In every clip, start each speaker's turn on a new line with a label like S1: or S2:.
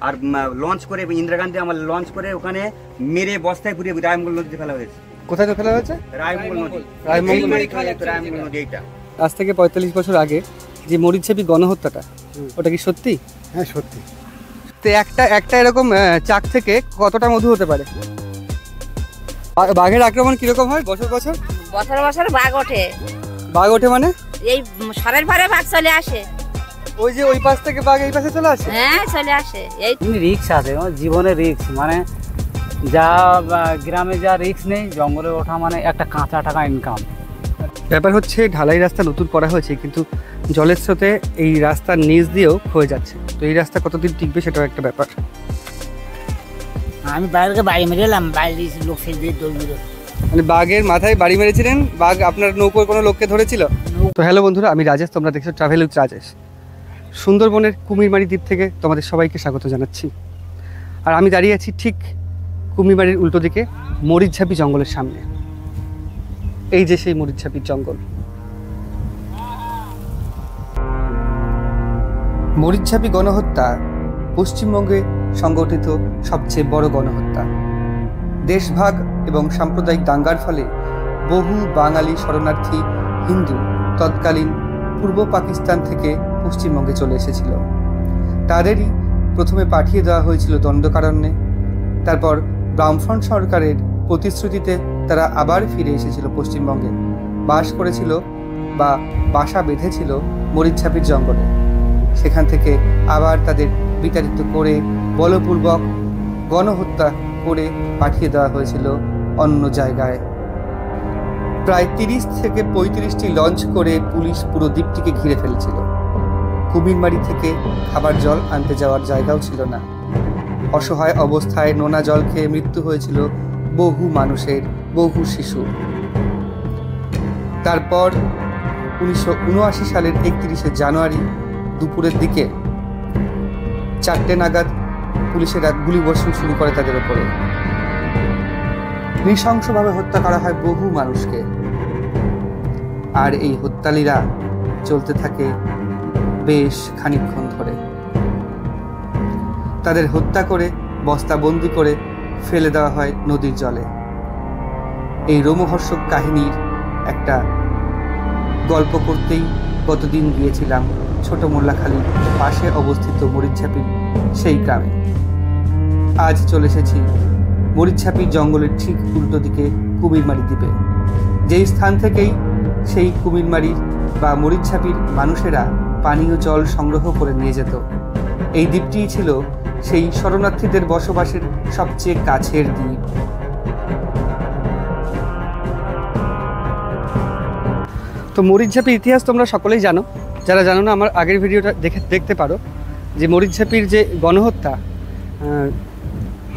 S1: আর launch করে ইন্দিরা গান্ধী আমার launch করে ওখানে মেরে বস্তায় পুড়িয়ে রায়মঙ্গল নদীতে ফেলা হয়েছে।
S2: কোথায় ফেলা হয়েছে?
S1: রায়মঙ্গল নদী। রায়মঙ্গল নদী এইটা।
S2: আজ থেকে 45 বছর আগে যে মরিচছাপি গণহত্যাটা, ওটা কি সত্যি?
S3: হ্যাঁ সত্যি।
S2: তো একটা এরকম চাক থেকে কতটা মধু হতে পারে? বাঘের আক্রমণ কিরকম হয় বছর বছর?
S4: বছর বছর বাঘ ওঠে।
S2: বাঘ ওঠে মানে?
S4: এই সরের পরে বাঘ চলে আসে।
S2: ওই যে ওই পাশ থেকে বাঘ এই পাশে চলে আসে?
S4: হ্যাঁ চলে আসে। এই
S5: রিক্স আছে, জীবনের রিক্স, মানে যা গ্রামে যা রিক্স নেই, জঙ্গলে ওঠা মানে একটা কাঁচা টাকা ইনকাম।
S2: ব্যাপার হচ্ছে ঢালাই রাস্তা নতুন করা হয়েছে, কিন্তু জলের স্রোতে এই রাস্তার নিচ দিয়েও ক্ষয়ে যাচ্ছে। তো এই রাস্তা কতদিন টিকবে সেটাও একটা ব্যাপার।
S5: আমি বাইরে বাড়ি মেরে এলাম, বাইরে লোক ফেল দিয়ে দৌড়।
S2: মানে বাঘের মাথায় বাড়ি মেরেছিলেন, বাঘ আপনার নৌকোর কোনো লোককে ধরেছিল? তো হ্যালো বন্ধুরা, আমি রাজেশ, তোমরা দেখছো ট্রাভেল উইথ রাজেশ। সুন্দরবনের কুমিরমারি দ্বীপ থেকে তোমাদের সবাইকে স্বাগত জানাচ্ছি। আর আমি দাঁড়িয়ে আছি ঠিক কুমিরমারির উল্টো দিকে মরিচঝাপি জঙ্গলের সামনে। এই যে সেই মরিচঝাপির জঙ্গল। মরিচঝাপি গণহত্যা পশ্চিমবঙ্গে সংগঠিত সবচেয়ে বড় গণহত্যা। দেশভাগ এবং সাম্প্রদায়িক দাঙ্গার ফলে বহু বাঙালি শরণার্থী হিন্দু তৎকালীন পূর্ব পাকিস্তান থেকে পশ্চিমবঙ্গে চলে এসেছিল। তাদেরই প্রথমে পাঠিয়ে দেওয়া হয়েছিল দণ্ডকারণ্যে। তারপর বামফ্রন্ট সরকারের প্রতিশ্রুতিতে তারা আবার ফিরে এসেছিল পশ্চিমবঙ্গে, বাস করেছিল বা বাসা বেঁধেছিল মরিচঝাপির জঙ্গলে। সেখান থেকে আবার তাদের বিতাড়িত করে বলপূর্বক গণহত্যা করে পাঠিয়ে দেওয়া হয়েছিল অন্য জায়গায়। প্রায় 30 থেকে 35টি লঞ্চ করে পুলিশ পুরো দ্বীপটিকে ঘিরে ফেলেছিল। কুমিরমারি থেকে খাবার জল আনতে যাওয়ার জায়গাও ছিল না। অসহায় অবস্থায় নোনা জল খেয়ে মৃত্যু হয়েছিল বহু মানুষের, বহু শিশু। তারপর 1979 সালের 31শে জানুয়ারি দুপুরের দিকে 4টে নাগাদ পুলিশেরা গুলিবর্ষণ শুরু করে তাদের ওপরে। নৃশংসভাবে হত্যা করা হয় বহু মানুষকে। আর এই হত্যালীলা চলতে থাকে বেশ খানিকক্ষণ ধরে। তাদের হত্যা করে বস্তাবন্দি করে ফেলে দেওয়া হয় নদীর জলে। এই রোমহর্ষক কাহিনীর একটা গল্প করতেই গতদিন গিয়েছিলাম ছোট মোল্লাখালীর পাশে অবস্থিত মরিচঝাপির সেই গ্রামে। আজ চলে এসেছি মরিচঝাপির জঙ্গলের ঠিক উল্টো দিকে কুমিরমারি দ্বীপে, যেই স্থান থেকেই সেই কুমিরমারি বা মরিচঝাপির মানুষেরা পানীয় জল সংগ্রহ করে নিয়ে যেত। এই দ্বীপটিই ছিল সেই শরণার্থীদের বসবাসের সবচেয়ে কাছের দ্বীপ। তো মরিচঝাপির ইতিহাস তোমরা সকলেই জানো। যারা জানো না, আমার আগের ভিডিওটা দেখতে পারো। যে মরিচঝাপির যে গণহত্যা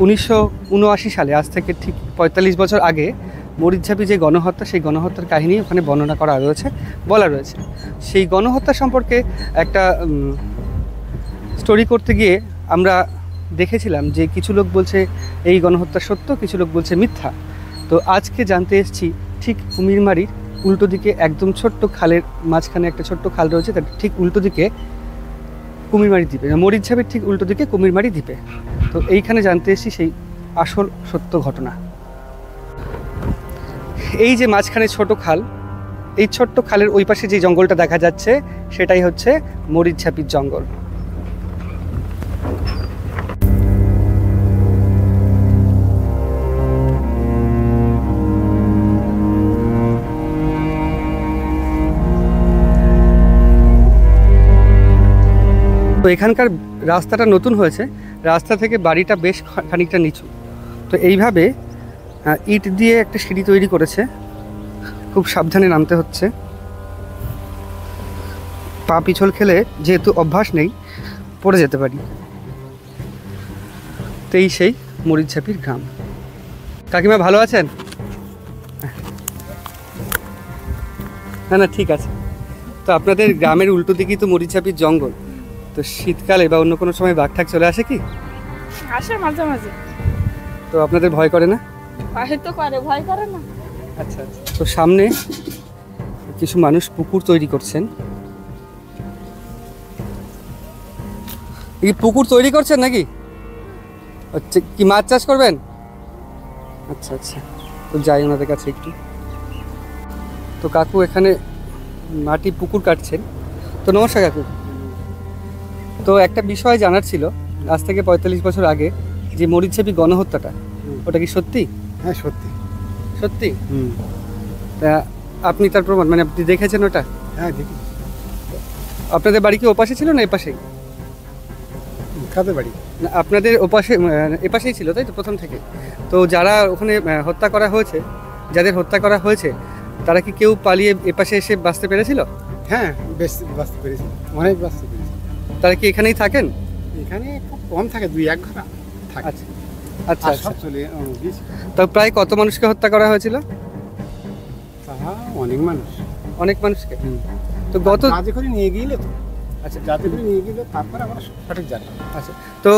S2: 1979 সালে, আজ থেকে ঠিক 45 বছর আগে মরিচঝাপি যে গণহত্যা, সেই গণহত্যার কাহিনী ওখানে বর্ণনা করা রয়েছে, বলা রয়েছে। সেই গণহত্যা সম্পর্কে একটা স্টোরি করতে গিয়ে আমরা দেখেছিলাম যে কিছু লোক বলছে এই গণহত্যা সত্য, কিছু লোক বলছে মিথ্যা। তো আজকে জানতে এসেছি ঠিক কুমিরমারির উল্টো দিকে একদম ছোট্ট খালের মাঝখানে একটা ছোট্ট খাল রয়েছে, তার ঠিক উল্টো দিকে কুমিরমারি দ্বীপে, মরিচঝাপির ঠিক উল্টো দিকে কুমিরমারি দ্বীপে। তো এইখানে জানতে এসেছি সেই আসল সত্য ঘটনা। এই যে মাঝখানে ছোট খাল, এই ছোট্ট খালের ওই পাশে যে জঙ্গলটা দেখা যাচ্ছে সেটাই হচ্ছে মরিচঝাপির জঙ্গল। তো এখানকার রাস্তাটা নতুন হয়েছে, রাস্তা থেকে বাড়িটা বেশ খানিকটা নিচু। তো এইভাবে ইট দিয়ে একটা সিঁড়ি তৈরি করেছে, খুব সাবধানে নামতে হচ্ছে। পা পিছল খেলে যেহেতু অভ্যাস নেই, পড়ে যেতে পারি। তো এই সেই মরিচঝাপির গ্রাম। কাকিমা ভালো আছেন? না না, ঠিক আছে। তো আপনাদের গ্রামের উল্টো দিকেই তো মরিচঝাপির জঙ্গল। তো শীতকালে বা অন্য কোনো সময় বাঘ ঠাক চলে আসে কি?
S4: আসে মাঝে মাঝে।
S2: তো আপনাদের ভয় করে না?
S4: তো করে, ভয় করে না।
S2: আচ্ছা আচ্ছা। তো সামনে কিছু মানুষ পুকুর তৈরি করছেন। এই পুকুর তৈরি করছেন নাকি? আচ্ছা, কি মাছ চাষ করবেন? আচ্ছা আচ্ছা, তো যাই ওনাদের কাছে একটু। তো কাকু এখানে মাটি পুকুর কাটছেন। তো নমস্কার কাকু। তো একটা বিষয় জানার ছিল, আজ থেকে 45 বছর আগে যে মরিচছাপি গণহত্যাটা, ওটা কি সত্যি?
S3: হ্যাঁ সত্যি।
S2: সত্যি? তা আপনি তার প্রমাণ, মানে আপনি দেখেছেন ওটা?
S3: হ্যাঁ দেখি।
S2: আপনাদের বাড়ি কি ওপাশে ছিল না এপাশেই?
S3: কাদের বাড়ি?
S2: না, আপনাদের ওপাশে এপাশেই ছিল তাই তো প্রথম থেকে? তো যারা ওখানে হত্যা করা হয়েছে, যাদের হত্যা করা হয়েছে, তারা কি কেউ পালিয়ে এপাশে এসে বাঁচতে পেরেছিল?
S3: হ্যাঁ বেশ বাঁচতে পেরেছি, অনেক বাঁচতে পেরেছি।
S2: তারা কি এখানেই থাকেন?
S3: এখানে খুব কম থাকে, 2-1 ঘন্টা থাকে।
S2: আচ্ছা আচ্ছা
S3: আর
S2: আচ্ছা।
S3: সব চলে গিয়েছে।
S2: তো প্রায় কত মানুষকে হত্যা করা হয়েছিল?
S3: তাহা অনেক মানুষ।
S2: অনেক মানুষকে। তো গত
S3: কাজে করে নিয়ে গেলে তো,
S2: আচ্ছা
S3: যাতে করে নিয়ে গেলে তারপরে আমরা সঠিক জানি।
S2: আচ্ছা। তো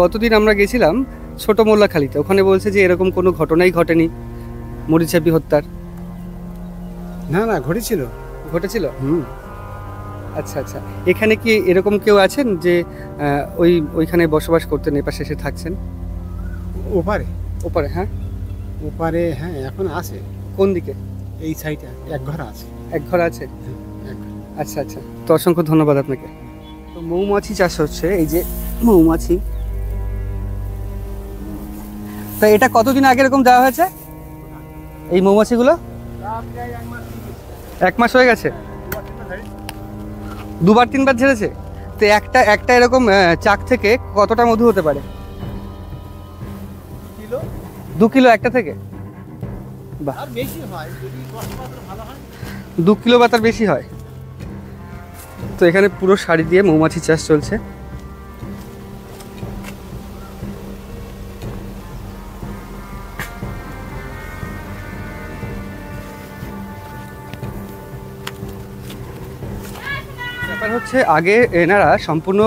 S2: গতদিন আমরা গেছিলাম ছোট মোল্লাখালীতে, ওখানে বলছে যে এরকম কোনো ঘটনাই ঘটেনি মরিচছাপি হত্যার।
S3: না না ঘটেছিল।
S2: ঘটেছিল? আচ্ছা আচ্ছা। এখানে কি এরকম কেউ আছেন যে ওইখানে বসবাস করতেন, এপাশে এসে থাকছেন?
S3: ওপারে?
S2: ওপারে, হ্যাঁ।
S3: ওপারে হ্যাঁ এখন আছে।
S2: কোন দিকে?
S3: এই সাইডে এক ঘর আছে।
S2: এক ঘর আছে?
S3: এক ঘর।
S2: আচ্ছা আচ্ছা, তো অসংখ্য ধন্যবাদ আপনাকে। তো মৌমাছি চাষ হচ্ছে, এই যে মৌমাছি। তা এটা কতদিন আগে এরকম দেওয়া হয়েছে এই মৌমাছিগুলো? 1 মাস হয়ে গেছে। 2-3 বার ঝেড়েছে। তো একটা এরকম চাক থেকে কতটা মধু হতে পারে? 2 কিলো একটা থেকে? বাহ, 2 কিলো বা তার বেশি হয়। তো এখানে পুরো শাড়ি দিয়ে মৌমাছি চাষ চলছে। ব্যাপার হচ্ছে, আগে এনারা সম্পূর্ণ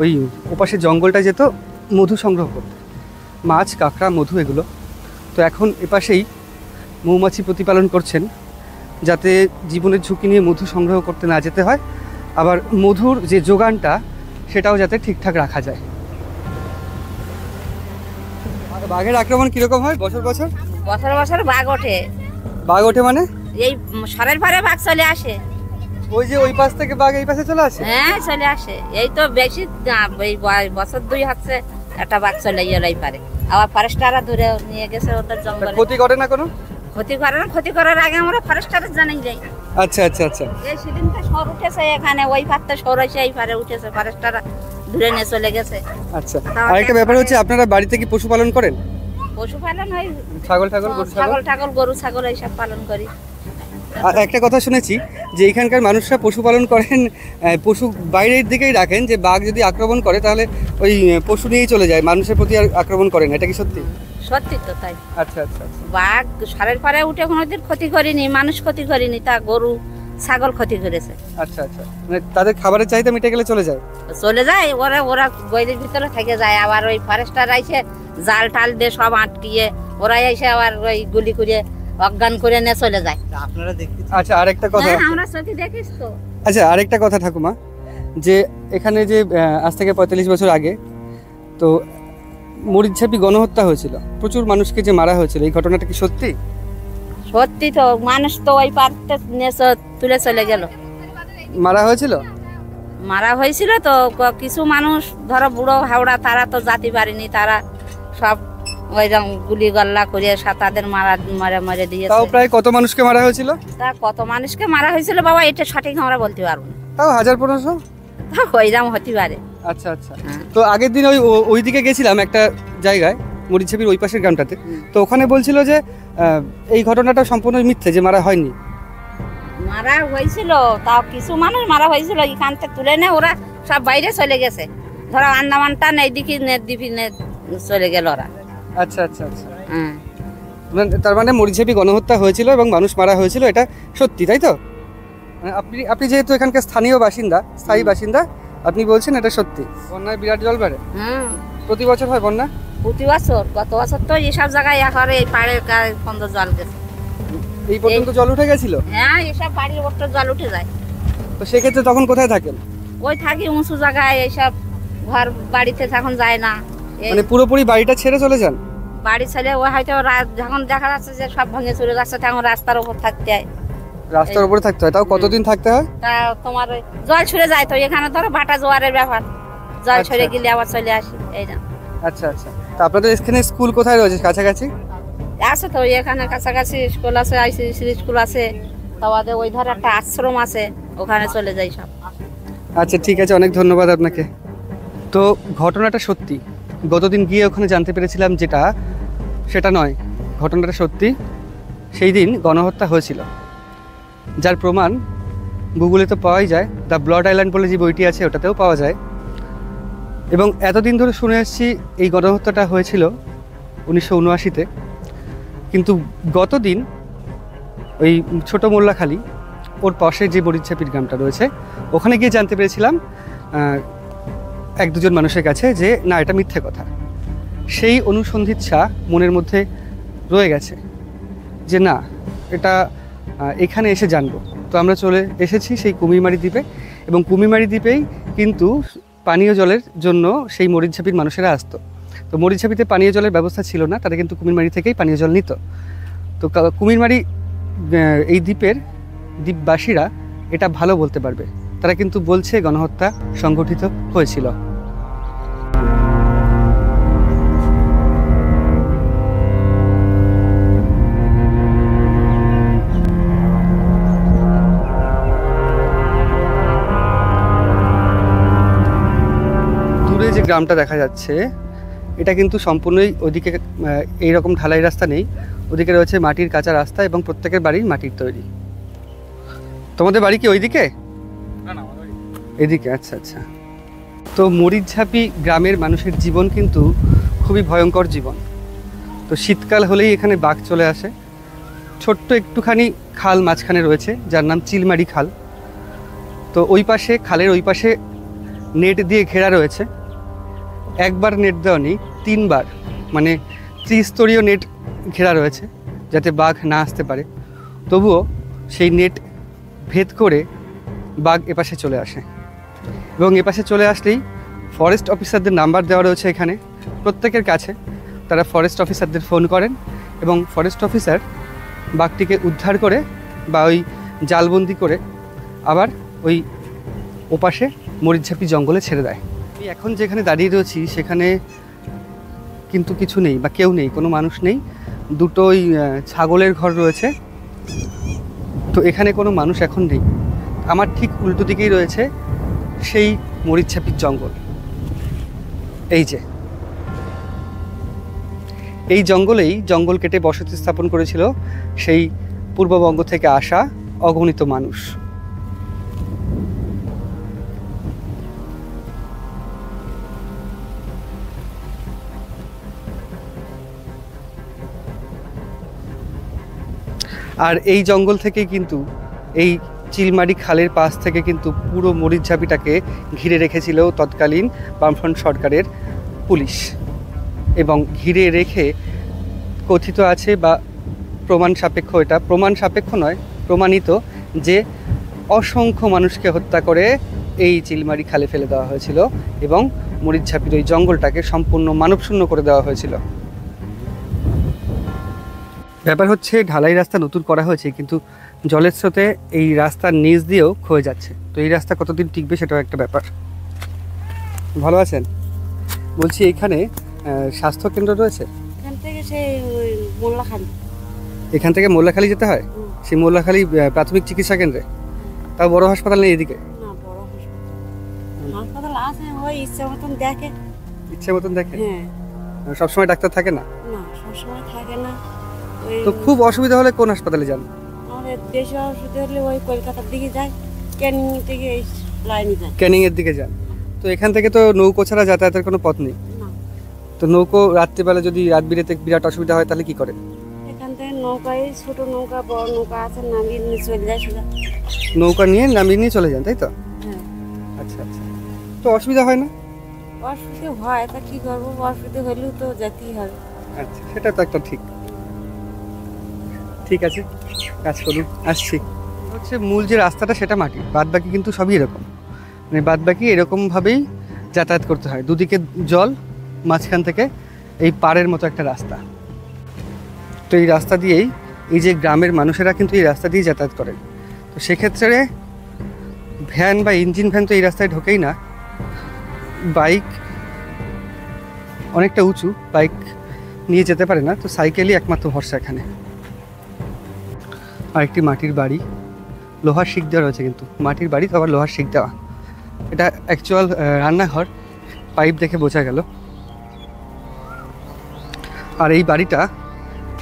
S2: ওই ওপাশে জঙ্গলটা যেত মধু সংগ্রহ করতে, মাছ, কাঁকড়া, মধু এগুলো। তো এখন এপাশেই মৌমাছি প্রতিপালন করছেন, যাতে জীবনের ঝুঁকি নিয়ে মধু সংগ্রহ করতে না যেতে হয়, আবার মধুর যে যোগানটা সেটাও যাতে ঠিকঠাক রাখা যায়। আর বাঘের আক্রমণ কিরকম হয় বছর বছর?
S4: বছর বছর বাঘ ওঠে।
S2: বাঘ ওঠে মানে?
S4: এই সরের পরে বাঘ চলে আসে।
S2: ওই যে ওই পাশ থেকে বাঘ এই পাশে চলে আসে?
S4: হ্যাঁ চলে আসে। এই তো বেশি না, এই বছর 2 হচ্ছে একটা বাঘ চলে এলাই পারে। আবার ফরেস্টাররা ধরে নিয়ে গেছে ওদের
S2: তা
S4: জঙ্গলে।
S2: ক্ষতি করে না কোনো?
S4: ক্ষতি করে না, ক্ষতি করার আগে আমরা ফরেস্টারের জানাই যাই।
S2: আচ্ছা আচ্ছা আচ্ছা।
S4: এই সেদিনকে সর উঠেছে এখানে, ওই পাত্তে সর হয়েছে, এই পারে উঠেছে, ফরেস্টাররা ধরে নিয়ে চলে গেছে।
S2: আচ্ছা, আরেকটা ব্যাপার হচ্ছে, আপনারা বাড়িতে কি পশুপালন করেন?
S4: পশুপালন হয়,
S2: ছাগল গরু
S4: ছাগল গরু ছাগল এইসব পালন করি।
S2: আর একটা কথা শুনেছি যে এখানকার মানুষরা পশুপালন করেন, পশু বাইরের দিকেই রাখেন, যে বাঘ যদি আক্রমণ করে তাহলে ওই পশু নিয়েই চলে যায়, মানুষের প্রতি আর আক্রমণ করে না। এটা কি সত্যি?
S4: সত্যি তো তাই।
S2: আচ্ছা আচ্ছা আচ্ছা।
S4: বাঘ সারের পরে উঠে কোনোদিন ক্ষতি করিনি, মানুষ ক্ষতি করিনি, তা গরু ছাগল ক্ষতি করেছে।
S2: আচ্ছা আচ্ছা, মানে তাদের খাবারের চাহিদা মিটে গেলে চলে যায়?
S4: চলে যায়, ওরা গইলের ভিতরে থেকে যায়। আবার ওই ফরেস্টার আইসে জাল টাল দিয়ে সব আটকিয়ে, ওরা এসে আবার ওই গুলি করে অজ্ঞান করে নিয়ে চলে যায়।
S1: আপনারা দেখতে
S2: আচ্ছা, আরেকটা কথা।
S4: হ্যাঁ, আমরা চোখে দেখিস তো।
S2: আচ্ছা, আরেকটা কথা ঠাকুমা, যে এখানে যে আজ থেকে 45 বছর আগে তো মরিচছাপি গণহত্যা হয়েছিল, প্রচুর মানুষকে যে মারা হয়েছিল, এই ঘটনাটা কি সত্যি?
S4: সত্যি তো, মানুষ তো ওই পারতে নিয়ে তুলে চলে গেল।
S2: মারা হয়েছিল?
S4: মারা হয়েছিল তো, কিছু মানুষ ধরো বুড়ো হাওড়া, তারা তো জাতি পারেনি, তারা সব ওইরকম গুলি গল্লা করে তাদের মারে
S2: তাও
S4: দিয়েছে।
S2: প্রায় কত মানুষকে মারা হয়েছিল?
S4: তা কত মানুষকে মারা হয়েছিল বাবা, এটা সঠিক আমরা বলতে পারবো না।
S2: তাও 1000-1500?
S4: তা ওইরকম হতে পারে।
S2: আচ্ছা আচ্ছা।
S4: হ্যাঁ।
S2: তো আগের দিন ওইদিকে গেছিলাম একটা জায়গায়, মরিচছাপির ওই পাশের গ্রামটাতে। তো ওখানে বলছিল যে এই ঘটনাটা সম্পূর্ণ মিথ্যে, যে মারা হয়নি।
S4: মারা হয়েছিল, তাও কিছু মানুষ মারা হয়েছিল, এখান থেকে তুলে নে ওরা সব বাইরে চলে গেছে। ধরো আন্দামানটা এইদিকে দ্বীপে চলে গেল ওরা।
S2: আচ্ছা আচ্ছা আচ্ছা।
S4: হ্যাঁ।
S2: তার মানে মরিচছাপি গণহত্যা হয়েছিল এবং মানুষ মারা হয়েছিল, এটা সত্যি, তাই তো? মানে আপনি যেহেতু এখানকার স্থায়ী বাসিন্দা, আপনি বলছেন এটা সত্যি। বন্যায় বিরাট জল বাড়ে? প্রতি বছর হয় বন্যা?
S4: প্রতি বছর, গত বছর তো এইসব জায়গায় এখন এই পাড়ের বন্ধ জল গেছে।
S2: এই পর্যন্ত জল উঠে গেছিল?
S4: হ্যাঁ, এসব বাড়ির ওপর জল উঠে যায়।
S2: তো সেক্ষেত্রে তখন কোথায় থাকেন?
S4: ওই থাকি উঁচু জায়গায়, এইসব ঘর বাড়িতে তখন যায় না। এই
S2: মানে পুরোপুরি বাড়িটা ছেড়ে চলে যান?
S4: বাড়ি ছেলে ও হয়তো যখন দেখা যাচ্ছে যে সব ভেঙে চলে যাচ্ছে তখন রাস্তার উপর থাকতে হয়।
S2: রাস্তার উপরে থাকতে হয়, তাও কতদিন থাকতে হয়?
S4: তা তোমার ওই জল ছুড়ে যায় তো এখানে ধরো ভাটা জোয়ারের ব্যাপার, জল
S2: আচ্ছা।
S4: ছড়ে গেলে আবার চলে আসি এই না।
S2: আচ্ছা আচ্ছা। তা আপনাদের এখানে স্কুল কোথায় রয়েছে কাছাকাছি?
S4: আছে তো এখানে কাছাকাছি স্কুল আছে, আইসিসি স্কুল আছে, তারপরে ওই ধর একটা আশ্রম আছে, ওখানে চলে যাই সব।
S2: আচ্ছা ঠিক আছে, অনেক ধন্যবাদ আপনাকে। তো ঘটনাটা সত্যি, গতদিন গিয়ে ওখানে জানতে পেরেছিলাম যেটা সেটা নয়, ঘটনাটা সত্যি। সেই দিন গণহত্যা হয়েছিল, যার প্রমাণ গুগলে তো পাওয়াই যায়। দ্য ব্লাড আইল্যান্ড বলে যে বইটি আছে ওটাতেও পাওয়া যায়। এবং এতদিন ধরে শুনে আসছি এই গণহত্যাটা হয়েছিল 1979-তে, কিন্তু গতদিন ওই ছোটো মোল্লাখালী ওর পাশে যে মরিচঝাপির গ্রামটা রয়েছে ওখানে গিয়ে জানতে পেরেছিলাম এক দুজন মানুষের কাছে যে না, এটা মিথ্যে কথা। সেই অনুসন্ধিৎসা মনের মধ্যে রয়ে গেছে যে না, এটা এখানে এসে জানবো। তো আমরা চলে এসেছি সেই কুমিরমারি দ্বীপে, এবং কুমিরমারি দ্বীপেই কিন্তু পানীয় জলের জন্য সেই মরিচঝাপির মানুষেরা আসতো। তো মরিচঝাপিতে পানীয় জলের ব্যবস্থা ছিল না, তারা কিন্তু কুমিরমারি থেকেই পানীয় জল নিত। তো কুমিরমারি এই দ্বীপের দ্বীপবাসীরা এটা ভালো বলতে পারবে, তারা কিন্তু বলছে গণহত্যা সংগঠিত হয়েছিল। দূরে যে গ্রামটা দেখা যাচ্ছে এটা কিন্তু সম্পূর্ণই ওইদিকে এইরকম ঢালাই রাস্তা নেই, ওদিকে রয়েছে মাটির কাঁচা রাস্তা এবং প্রত্যেকের বাড়ি মাটির তৈরি। তোমাদের বাড়ি কি ওইদিকে? এদিকে? আচ্ছা আচ্ছা। তো মরিচঝাপি গ্রামের মানুষের জীবন কিন্তু খুবই ভয়ঙ্কর জীবন। তো শীতকাল হলেই এখানে বাঘ চলে আসে। ছোট্ট একটুখানি খাল মাঝখানে রয়েছে যার নাম চিলমারি খাল। তো ওই পাশে, খালের ওই পাশে নেট দিয়ে ঘেরা রয়েছে। একবার নেট দেওয়া নেই, 3বার, মানে ত্রিস্তরীয় নেট ঘেরা রয়েছে যাতে বাঘ না আসতে পারে। তবুও সেই নেট ভেদ করে বাঘ এপাশে চলে আসে, এবং এপাশে চলে আসলেই ফরেস্ট অফিসারদের নাম্বার দেওয়া রয়েছে এখানে প্রত্যেকের কাছে। তারা ফরেস্ট অফিসারদের ফোন করেন এবং ফরেস্ট অফিসার বাঘটিকে উদ্ধার করে বা ওই জালবন্দি করে আবার ওই ওপাশে মরিচঝাপি জঙ্গলে ছেড়ে দেয়। আমি এখন যেখানে দাঁড়িয়ে রয়েছি সেখানে কিন্তু কিছু নেই বা কেউ নেই, কোনো মানুষ নেই। দুটোই ছাগলের ঘর রয়েছে। তো এখানে কোনো মানুষ এখন নেই। আমার ঠিক উল্টো দিকেই রয়েছে সেই মরিচঝাপির জঙ্গল। এই যে এই জঙ্গলেই জঙ্গল কেটে বসতি স্থাপন করেছিল সেই পূর্ববঙ্গ থেকে আসা অগণিত মানুষ। আর এই জঙ্গল থেকেই কিন্তু এই চিলমারি খালের পাশ থেকে কিন্তু পুরো মরিচঝাপিটাকে ঘিরে রেখেছিল তৎকালীন বামফ্রন্ট সরকারের পুলিশ, এবং ঘিরে রেখে কথিত আছে বা প্রমাণ সাপেক্ষ, এটা প্রমাণ সাপেক্ষ নয়, প্রমাণিত যে অসংখ্য মানুষকে হত্যা করে এই চিলমারি খালে ফেলে দেওয়া হয়েছিল এবং মরিচঝাপির ওই জঙ্গলটাকে সম্পূর্ণ মানবশূন্য করে দেওয়া হয়েছিল। ব্যাপার হচ্ছে ঢালাই রাস্তা নতুন করা হয়েছে, কিন্তু জলের স্রোতে এই রাস্তার নিচ দিয়েও ক্ষয়ে যাচ্ছে। তো এই রাস্তা কতদিন টিকবে সেটাও একটা ব্যাপার। ভালো আছেন? বলছি এখানে স্বাস্থ্যকেন্দ্র রয়েছে?
S4: এখান থেকে সেই মোল্লাখালী,
S2: এখান থেকে মোল্লাখালী যেতে হয়? সেই মোল্লাখালী প্রাথমিক চিকিৎসা কেন্দ্রে? তাও বড় হাসপাতাল নেই এদিকে?
S4: না, বড় হাসপাতাল আছে, ওই ইচ্ছা মতন দেখে।
S2: ইচ্ছে মতন দেখে?
S4: হ্যাঁ।
S2: সবসময় ডাক্তার থাকে না?
S4: না, সবসময় থাকে না।
S2: তো খুব অসুবিধা হলে কোন হাসপাতালে যান?
S4: আমাদের বেশি অসুবিধা হলে ওই কলকাতার দিকে যায়, ক্যানিং থেকে এই লাইনে যায়।
S2: ক্যানিং এর দিকে যান? তো এখান থেকে তো নৌকো ছাড়া যাতায়াতের কোনো পথ নেই।
S4: না,
S2: তো নৌকো রাত্রিবেলা যদি রাত বিরেতে বিরাট অসুবিধা হয় তাহলে কি করে?
S4: এখান থেকে নৌকায়, ছোট নৌকা বড় নৌকা আছে, নামিয়ে নিয়ে চলে যায় সোজা।
S2: নৌকা নিয়ে নামিয়ে নিয়ে চলে যান, তাই তো?
S4: হ্যাঁ।
S2: আচ্ছা আচ্ছা। তো অসুবিধা হয় না?
S4: অসুবিধা হয়, তা কি করবো, অসুবিধা হলেও তো যেতেই হবে।
S2: আচ্ছা, সেটা তো একটা ঠিক। ঠিক আছে, কাজ করুন, আসছি। হচ্ছে মূল যে রাস্তাটা সেটা মাটি, বাদ বাকি কিন্তু সবই এরকম, মানে বাদ বাকি এরকমভাবেই যাতায়াত করতে হয়। দুদিকে জল মাঝখান থেকে এই পাড়ের মতো একটা রাস্তা। তো এই রাস্তা দিয়েই এই যে গ্রামের মানুষেরা কিন্তু এই রাস্তা দিয়ে যাতায়াত করেন। তো সেক্ষেত্রে ভ্যান বা ইঞ্জিন ভ্যান তো এই রাস্তায় ঢোকেই না, বাইক অনেকটা উঁচু, বাইক নিয়ে যেতে পারে না, তো সাইকেলই একমাত্র ভরসা এখানে। আর একটি মাটির বাড়ি, লোহার শিক দেওয়া রয়েছে, কিন্তু মাটির বাড়ি তো আবার লোহার শিক দেওয়া। এটা অ্যাকচুয়াল রান্নাঘর, পাইপ দেখে বোঝা গেল। আর এই বাড়িটা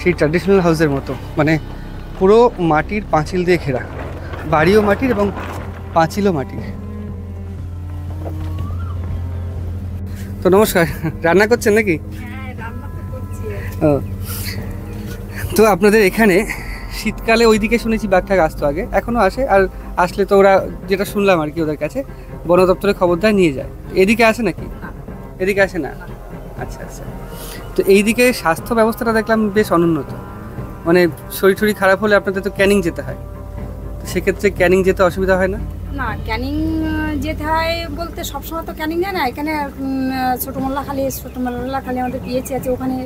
S2: সেই ট্র্যাডিশনাল হাউসের মতো, মানে পুরো মাটির পাঁচিল দিয়ে ঘেরা, বাড়িও মাটির এবং পাঁচিলও মাটির। তো নমস্কার, রান্না করছেন নাকি? ও, তো আপনাদের এখানে শীতকালে ওইদিকে শুনেছি বাঘটাক আসতো আগে, এখনও আসে, আর আসলে তো ওরা, যেটা শুনলাম আর কি, ওদের কাছে বন দপ্তরে খবর দেয়, নিয়ে যায়। এদিকে আসে নাকি? এদিকে আসে না? আচ্ছা আচ্ছা। তো এইদিকে স্বাস্থ্য ব্যবস্থাটা দেখলাম বেশ অনুন্নত, মানে শরীর টরীর খারাপ হলে আপনাদের তো ক্যানিং যেতে হয়, তো সেক্ষেত্রে ক্যানিং যেতে অসুবিধা হয় না?
S6: না, ক্যানিং যেতে হয় বলতে সবসময় তো ক্যানিং যায় না। এখানে ছোট মোল্লাখালী আমাদের পিএইচসি আছে, ওখানে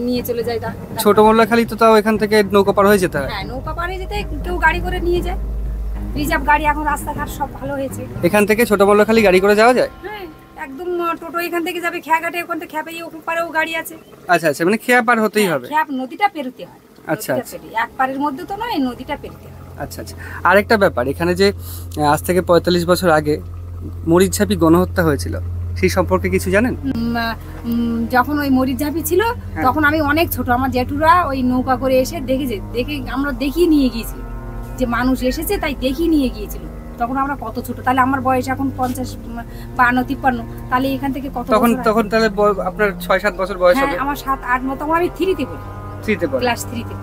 S6: নিয়ে চলে যায়।
S2: ছোট মোল্লাখালী তো তাও এখান থেকে নৌকা পার হয়ে যেতে হয়?
S6: হ্যাঁ, নৌকা পাড়ে যেতে কেউ গাড়ি করে নিয়ে যায়, রিজার্ভ গাড়ি। এখন রাস্তাঘাট সব ভালো হয়েছে,
S2: এখান থেকে ছোট মোল্লাখালী গাড়ি করে যাওয়া যায়?
S6: হ্যাঁ, একদম টোটো এখান থেকে যাবে খেয়াঘাটে, ওখান থেকে খেপে ওখান পারেও গাড়ি আছে।
S2: আচ্ছা আচ্ছা, মানে খেয়া পার হতেই হবে?
S6: খেয়াপ নদীটা পেরোতে হয়।
S2: আচ্ছা আচ্ছা,
S6: এক পারের মধ্যে তো নয়, নদীটা পেরোতে হয়।
S2: আচ্ছা আচ্ছা। আরেকটা ব্যাপার, এখানে যে আজ থেকে 45 বছর আগে মরিচঝাপি গণহত্যা হয়েছিল, সেই সম্পর্কে কিছু জানেন?
S6: যখন ওই মরিচঝাপি ছিল তখন আমি অনেক ছোট, আমার জেঠুরা ওই নৌকা করে এসে দেখে আমরা দেখিয়ে নিয়ে গিয়েছি যে মানুষ এসেছে, তাই দেখিয়ে নিয়ে গিয়েছিল। তখন আমরা কত ছোট, তাহলে আমার বয়স এখন 50, 52, 53, তাহলে এখান থেকে কত
S2: তখন তাহলে আপনার 6-7 বছর বয়স হবে?
S6: আমার 7-8 মতো, আমি 3-তে পড়ি, ক্লাস 3-তে।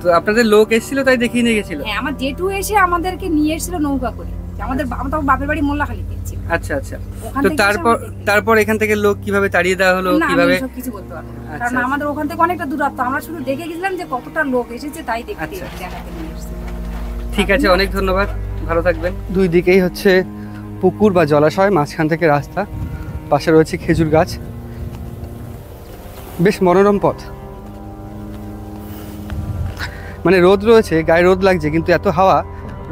S2: তো আপনাদের লোক এসেছিল তাই দেখিয়ে নিয়ে গেছিল?
S6: হ্যাঁ, আমার জেঠু এসে আমাদেরকে নিয়ে এসেছিল নৌকা করে। আমার বাপের বাড়ি মোল্লাখালীতে ছিল।
S2: আচ্ছা আচ্ছা। তো তারপর এখান থেকে লোক কিভাবে তাড়িয়ে দেওয়া হলো, কিভাবে?
S6: সব কিছু বলতে পারবো না, কারণ আমাদের ওখান থেকে অনেকটা দূরত্ব। আমরা শুধু দেখে গেছিলাম যে কতটা লোক এসেছে, তাই দেখাতে নিয়ে এসেছে।
S2: ঠিক আছে, অনেক ধন্যবাদ, ভালো থাকবেন। দুই দিকেই হচ্ছে পুকুর বা জলাশয়, মাঝখান থেকে রাস্তা, পাশে রয়েছে খেজুর গাছ, বেশ মনোরম পথ। মানে রোদ রয়েছে, গায়ে রোদ লাগছে, কিন্তু এত হাওয়া,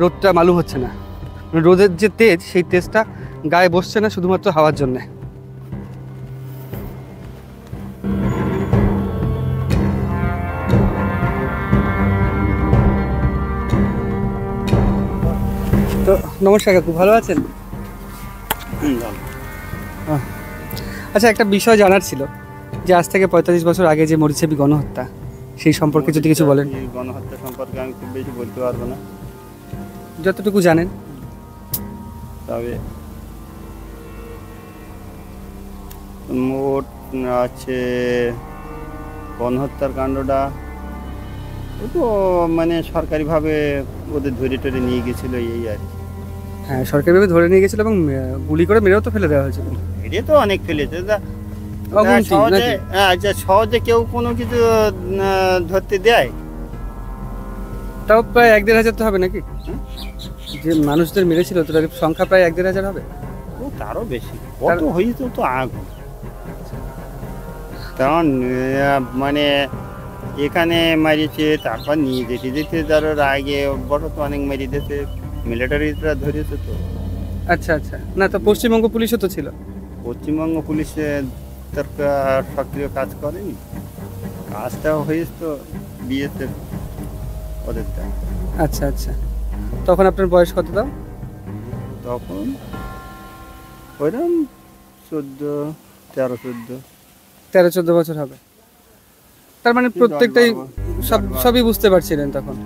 S2: রোদটা মালুম হচ্ছে না। রোদের যে তেজ, সেই তেজটা গায়ে বসছে না, শুধুমাত্র হাওয়ার জন্যে। তো নমস্কার কাকু, ভালো আছেন? আচ্ছা, একটা বিষয় জানার ছিল, যে আজ থেকে 45 বছর আগে যে মরিচঝাপি গণহত্যা, সেই সম্পর্কে যদি কিছু বলেন।
S7: গণহত্যা সম্পর্কে আমি খুব বেশি বলতে পারবো না,
S2: যতটুকু জানেন।
S7: তবে মোট আছে গণহত্যার কাণ্ডটা তো মানে সরকারিভাবে ওদের ধরে টরে নিয়ে গেছিল, এই আর কি।
S2: হ্যাঁ, সরকারিভাবে ধরে নিয়ে গেছিল এবং গুলি করে মেরেও তো ফেলে দেওয়া হয়েছিল।
S7: এটা তো অনেক ফেলেছে, সহজে কেউ কোনো কিছু ধরতে দেয়?
S2: তাও প্রায় 1-1.5 হাজার তো হবে নাকি? যে মানুষদের মেরেছিল তাদের সংখ্যা প্রায় 1-1.5 হাজার হবে?
S7: ও তারও বেশি, কত হয়েছে তো আগুন। কারণ মানে এখানে মারিয়েছে, তারপর নিয়ে যেতে ধরো আগে বড় তো অনেক মারিয়ে দিয়েছে, মিলিটারিরা ধরেছে তো।
S2: আচ্ছা আচ্ছা। না, তো পশ্চিমবঙ্গ পুলিশও তো ছিল।
S7: পশ্চিমবঙ্গ পুলিশে তার সক্রিয় কাজ করেনি, কাজটা হয়েছে তো বিএসএফ ওদেরটা।
S2: আচ্ছা আচ্ছা। তখন আপনার বয়স কত দাও?
S7: তখন ওইরকম 13-14
S2: বছর হবে। তার মানে প্রত্যেকটাই সবই বুঝতে পারছিলেন তখন।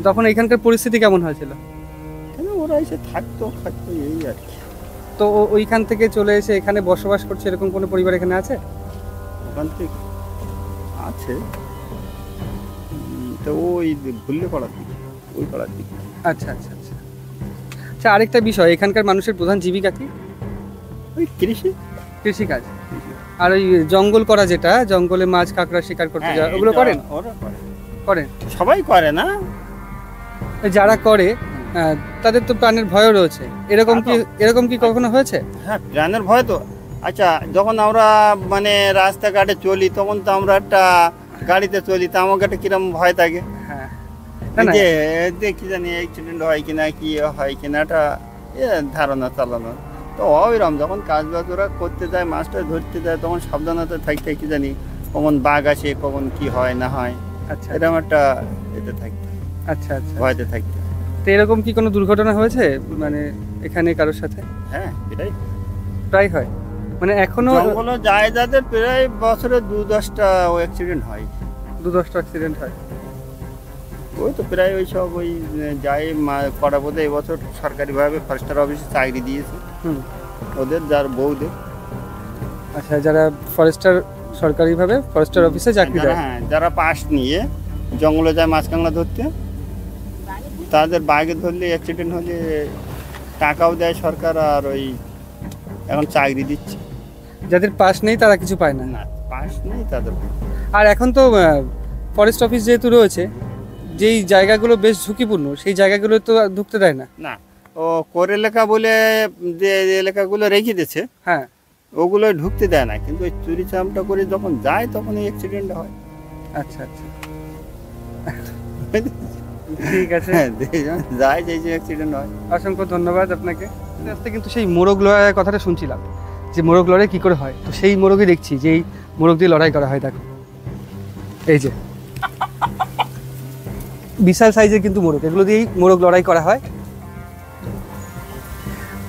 S2: তখন এখানকার পরিস্থিতি কেমন হয়েছিল?
S7: ওরা এসে থাকতো এই আর কি।
S2: তো ওইখান থেকে চলে এসে এখানে বসবাস করছে, এরকম কোনো পরিবার এখানে আছে?
S7: ওখান থেকে আছে তো ওই ভুললে পাড়ার দিকে, ওই পাড়ার দিকে।
S2: আচ্ছা আচ্ছা আচ্ছা। আচ্ছা, আরেকটা বিষয়, এখানকার মানুষের প্রধান জীবিকা কি?
S7: ওই
S2: কৃষিকাজ। আর ওই জঙ্গল করা, যেটা জঙ্গলে মাছ কাঁকড়া শিকার করতে যাওয়া, ওগুলো করেন? করেন,
S7: সবাই করে না,
S2: যারা করে তাদের তো প্রাণের ভয়ও রয়েছে, এরকম কি কখনো হয়েছে?
S7: হ্যাঁ, প্রাণের ভয় তো আচ্ছা, যখন আমরা মানে রাস্তাঘাটে চলি তখন তো আমরা একটা গাড়িতে চলি, তো আমাকে একটা কিরম ভয় থাকে
S2: হ্যাঁ না, না,
S7: যে দেখি জানি অ্যাক্সিডেন্ট হয় কিনা, কি হয় কিনা, একটা ধারণা চালানো। তো ওইরকম যখন কাজ বাজ ওরা করতে যায়, মাছটা ধরতে যায়, তখন সাবধানতা থাকতে কি জানি কখন বাঘ আসে, কখন কি হয় না হয়,
S2: আচ্ছা
S7: এরকম একটা এতে থাকতে,
S2: আচ্ছা আচ্ছা।
S7: ভয়তে থাকতে।
S2: তো এরকম কি কোনো দুর্ঘটনা হয়েছে মানে এখানে কারোর সাথে?
S7: হ্যাঁ, এটাই
S2: প্রায় হয়, মানে এখনো
S7: জঙ্গলে যায় যাদের প্রায় বছরে 2-10টা অ্যাক্সিডেন্ট হয়।
S2: 2-10টা অ্যাক্সিডেন্ট হয়।
S7: ওই তো প্রায় ওই সব ওই যায় করা বোধহয় এবছর সরকারিভাবে ফরেস্টার অফিসে চাকরি দিয়েছে
S2: হুম,
S7: ওদের, যার বউদের।
S2: আচ্ছা, যারা ফরেস্টার সরকারিভাবে ফরেস্টার অফিসে চাকরি দেয়,
S7: হ্যাঁ, যারা পাস নিয়ে জঙ্গলে যায় মাছ কাঁকড়া ধরতে, তাদের বাঘে ধরলে অ্যাক্সিডেন্ট হলে টাকাও দেয় সরকার, আর ওই এখন চাকরি দিচ্ছে।
S2: যাদের পাস নেই তারা কিছু পায় না।
S7: না, পাস নেই তাদের।
S2: আর এখন তো ফরেস্ট অফিস যেহেতু রয়েছে, যেই জায়গাগুলো বেশ ঝুঁকিপূর্ণ সেই জায়গাগুলো তো আর ঢুকতে দেয় না।
S7: না, ও করে এলাকা বলে যে এলাকাগুলো রেখে দিয়েছে,
S2: হ্যাঁ,
S7: ওগুলো ঢুকতে দেয় না, কিন্তু ওই চুরি চামটা করে যখন যায় তখন এই অ্যাক্সিডেন্ট হয়।
S2: আচ্ছা আচ্ছা, ঠিক আছে,
S7: হ্যাঁ, যায় যে অ্যাক্সিডেন্ট হয়।
S2: অসংখ্য ধন্যবাদ আপনাকে। আজকে কিন্তু সেই মোরগ লড়াইয়ের কথাটা শুনছিলাম, যে মোরগ লড়াই কী করে হয়, তো সেই মোরগই দেখছি যে এই মোরগ দিয়ে লড়াই করা হয়। দেখো এই যে বিশাল সাইজের কিন্তু মোরগ, এগুলো দিয়েই মোরগ লড়াই করা হয়।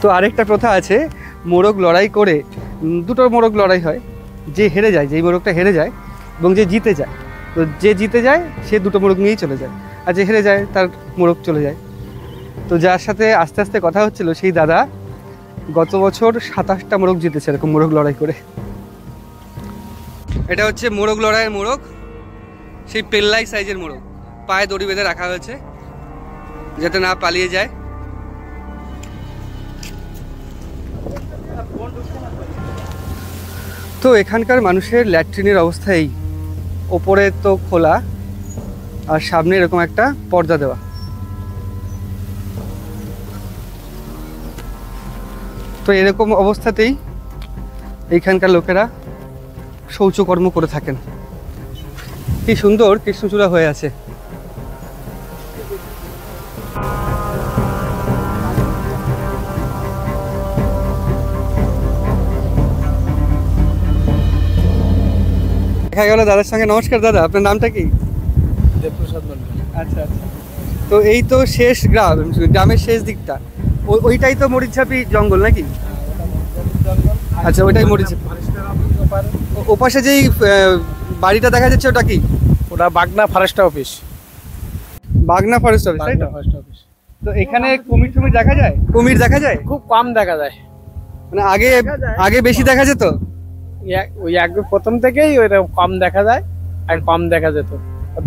S2: তো আরেকটা প্রথা আছে, মোরগ লড়াই করে দুটো মোরগ লড়াই হয়, যে হেরে যায়, যেই মোরগটা হেরে যায় এবং যে জিতে যায়, তো যে জিতে যায় সে দুটো মোরগ নিয়েই চলে যায়, আর যে হেরে যায় তার মোরগ চলে যায়। তো যার সাথে আস্তে আস্তে কথা হচ্ছিল সেই দাদা গত বছর 27টা মোরগ জিতেছে এরকম মোরগ লড়াই করে। এটা হচ্ছে মোরগ লড়াইয়ের মোরগ, সেই পেল্লাই সাইজের মোরগ, পায়ে দড়ি বেঁধে রাখা হয়েছে যাতে না পালিয়ে যায়। তো এখানকার মানুষের ল্যাট্রিনের অবস্থা এই, ওপরে তো খোলা আর সামনে এরকম একটা পর্দা দেওয়া। তো এরকম অবস্থাতেই এইখানকার লোকেরা শৌচকর্ম করে থাকেন। কি সুন্দর কৃষ্ণচূড়া হয়ে আছে। দেখা গেল দাদার সঙ্গে। নমস্কার দাদা, আপনার নামটা কি?
S3: দেবপ্রসাদ মন্ডল।
S2: আচ্ছা আচ্ছা। তো এই তো শেষ গ্রাম, গ্রামের শেষ দিকটা, ওইটাই তো মরিচঝাপি জঙ্গল নাকি? আচ্ছা, ওইটাই মরিচঝাপি। ওপাশে যেই বাড়িটা দেখা যাচ্ছে ওটা কি?
S3: ওটা বাগনা ফরেস্ট অফিস।
S2: বাগনা ফরেস্ট অফিস, তাই তো?
S3: Forest office.
S2: তো এখানে কুমির টুমির দেখা যায়? কুমির দেখা যায়?
S3: খুব কম দেখা যায়,
S2: মানে আগে আগে বেশি দেখা যেত?
S3: ওই একদম প্রথম থেকেই ওইরকম কম দেখা যায়, আর কম দেখা যেত।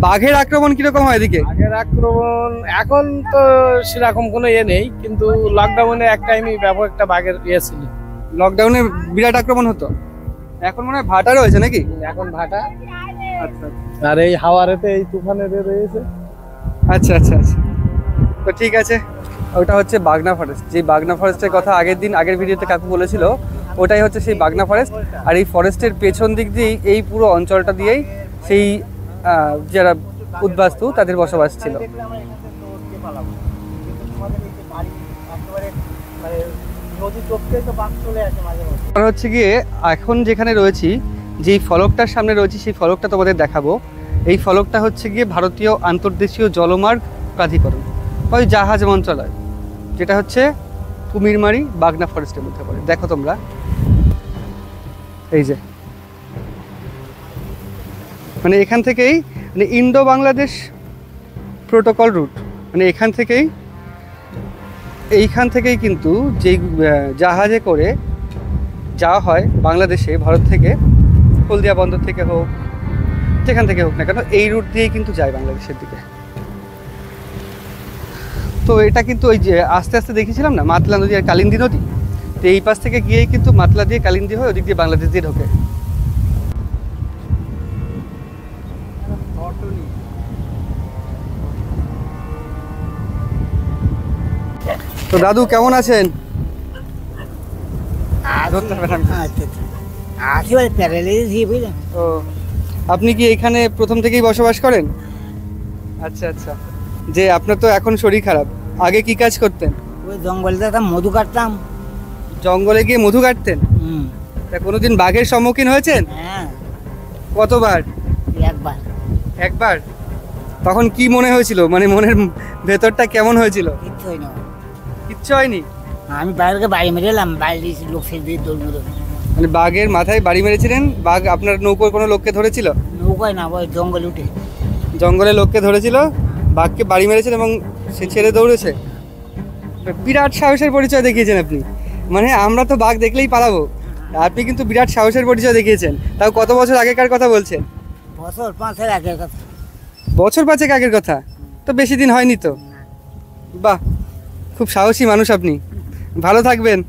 S2: বাঘের আক্রমণ কিরকম হয় এদিকে?
S3: আগের আক্রমণ এখন তো সেরকম কোনো ইয়ে নেই, কিন্তু লকডাউনে এক টাইমই ব্যাপক একটা বাঘের ইয়ে ছিল।
S2: লকডাউনে বিরাট আক্রমণ হতো, এখন মনে হয় ভাটা রয়েছে নাকি?
S3: এখন ভাটা।
S2: আচ্ছা
S3: আর এই হাওয়ারেতে এই তুফানের রয়েছে।
S2: আচ্ছা আচ্ছা আচ্ছা। তো ঠিক আছে, ওটা হচ্ছে বাগনা ফরেস্ট। যে বাগনা ফরেস্টের কথা আগের ভিডিওতে কাকু বলেছিল, ওটাই হচ্ছে সেই বাগনা ফরেস্ট। আর এই ফরেস্টের পেছন দিক দিয়েই এই পুরো অঞ্চলটা দিয়েই সেই যারা উদ্বাস্তু তাদের বসবাস ছিল। হচ্ছে গিয়ে এখন যেখানে রয়েছি, যেই ফলকটার সামনে রয়েছি, সেই ফলকটা তোমাদের দেখাবো। এই ফলকটা হচ্ছে গিয়ে ভারতীয় আন্তর্দেশীয় জলমার্গ প্রাধিকরণ, ওই জাহাজ মন্ত্রণালয়, যেটা হচ্ছে কুমিরমারি বাগনা ফরেস্টের মধ্যে পড়ে। দেখো তোমরা, এই যে মানে এখান থেকেই মানে ইন্ডো বাংলাদেশ প্রোটোকল রুট, মানে এইখান থেকেই কিন্তু যেই জাহাজে করে যাওয়া হয় বাংলাদেশে, ভারত থেকে, হলদিয়া বন্দর থেকে হোক, যেখান থেকে হোক না কেন, এই রুট দিয়েই কিন্তু যায় বাংলাদেশের দিকে। তো এটা কিন্তু ওই যে আস্তে আস্তে দেখেছিলাম না, মাতলা নদী আর কালিন্দী নদী, তো এই পাশ থেকে গিয়েই কিন্তু মাতলা দিয়ে কালিন্দী হয়ে ওদিক দিয়ে বাংলাদেশ দিয়ে ঢোকে। তো দাদু কেমন আছেন? ধরতে হবে না।
S8: আসলে প্যারালাইসিস বুঝলেন।
S2: ও, আপনি কি এখানে প্রথম থেকেই বসবাস করেন? আচ্ছা আচ্ছা। যে আপনার তো এখন শরীর খারাপ, আগে কি কাজ করতেন?
S8: ওই জঙ্গলে একটা মধু কাটতাম।
S2: জঙ্গলে গিয়ে মধু কাটতেন? তা কোনোদিন বাঘের সম্মুখীন হয়েছেন?
S8: হ্যাঁ,
S2: কতবার?
S8: একবার।
S2: একবার? তখন কি মনে হয়েছিল, মানে মনের ভেতরটা কেমন হয়েছিল?
S8: কিচ্ছু হয় না,
S2: কিচ্ছু হয়নি?
S8: আমি বাইরে বাড়ি মেরে এলাম, বাইরে লোক ফেলবে দৌড় মেরে।
S2: মানে বাঘের মাথায় বাড়ি মেরেছিলেন? বাঘ আপনার নৌকোর কোনো লোককে ধরেছিল?
S8: নৌকায় না, ওই জঙ্গলে উঠে।
S2: জঙ্গলে লোককে ধরেছিল, বাঘকে বাড়ি মেরেছিল এবং সে ছেড়ে দৌড়েছে। বিরাট সাহসের পরিচয় দেখিয়েছেন আপনি। মানে আমরা তো বাঘ দেখলেই পালাবো, আপনি কিন্তু বিরাট সাহসের পরিচয় দেখিয়েছেন। তাও কত বছর আগেকার কথা বলছেন?
S8: বছর 5-এর আগের কথা।
S2: বছর 5 আগের কথা? তো বেশি দিন হয়নি তো। বাহ, খুব সাহসী মানুষ আপনি, ভালো থাকবেন।